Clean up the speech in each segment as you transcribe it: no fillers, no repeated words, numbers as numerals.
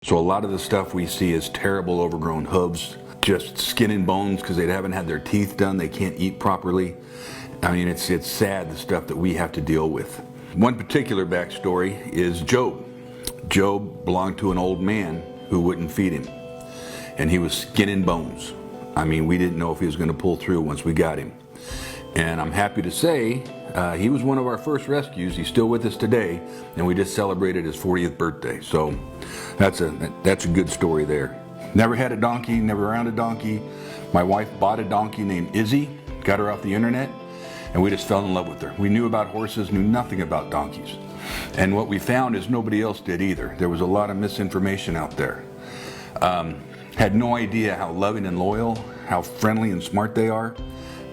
So a lot of the stuff we see is terrible overgrown hooves, just skin and bones because they haven't had their teeth done, they can't eat properly. I mean, it's sad, the stuff that we have to deal with. One particular backstory is Job. Job belonged to an old man who wouldn't feed him, and he was skin and bones. I mean, we didn't know if he was going to pull through once we got him. And I'm happy to say he was one of our first rescues. He's still with us today, and we just celebrated his 40th birthday. So that's a good story there. Never had a donkey, never owned a donkey. My wife bought a donkey named Izzy, got her off the internet, and we just fell in love with her. We knew about horses, knew nothing about donkeys. And what we found is nobody else did either. There was a lot of misinformation out there. Had no idea how loving and loyal, how friendly and smart they are.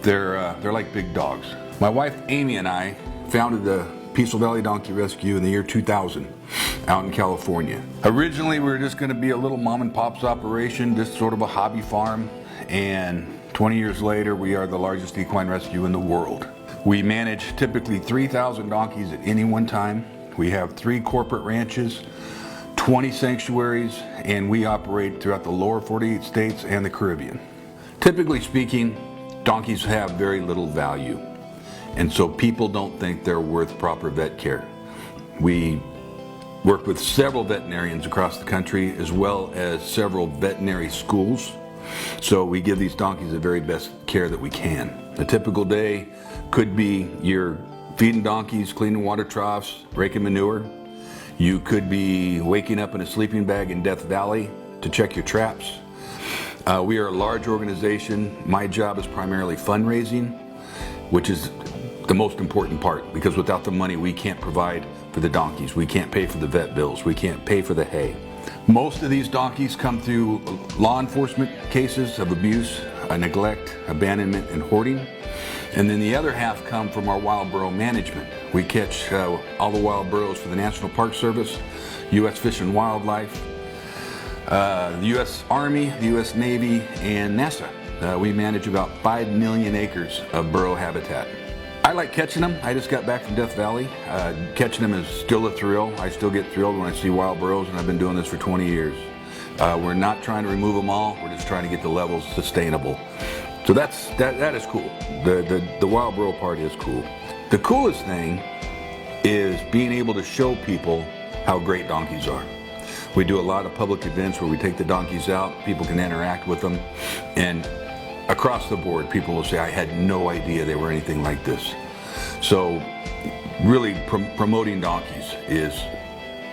They're like big dogs. My wife Amy and I founded the Peaceful Valley Donkey Rescue in the year 2000 out in California. Originally we were just going to be a little mom and pop's operation, just sort of a hobby farm, and 20 years later we are the largest equine rescue in the world. We manage typically 3,000 donkeys at any one time. We have 3 corporate ranches, 20 sanctuaries, and we operate throughout the lower 48 states and the Caribbean. Typically speaking, donkeys have very little value, and so people don't think they're worth proper vet care. We work with several veterinarians across the country as well as several veterinary schools, so we give these donkeys the very best care that we can. A typical day could be you're feeding donkeys, cleaning water troughs, raking manure. You could be waking up in a sleeping bag in Death Valley to check your traps. We are a large organization. My job is primarily fundraising, which is the most important part, because without the money we can't provide for the donkeys. We can't pay for the vet bills. We can't pay for the hay. Most of these donkeys come through law enforcement cases of abuse, neglect, abandonment, and hoarding. And then the other half come from our wild burro management. We catch all the wild burros for the National Park Service, U.S. Fish and Wildlife, the U.S. Army, the U.S. Navy, and NASA. We manage about 5 million acres of burro habitat. I like catching them. I just got back from Death Valley. Catching them is still a thrill. I still get thrilled when I see wild burros, and I've been doing this for 20 years. We're not trying to remove them all. We're just trying to get the levels sustainable. So that is cool. The wild burro part is cool. The coolest thing is being able to show people how great donkeys are. We do a lot of public events where we take the donkeys out, people can interact with them, and across the board people will say, I had no idea they were anything like this. So really promoting donkeys is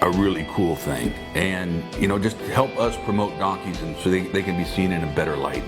a really cool thing, and just help us promote donkeys and so they can be seen in a better light.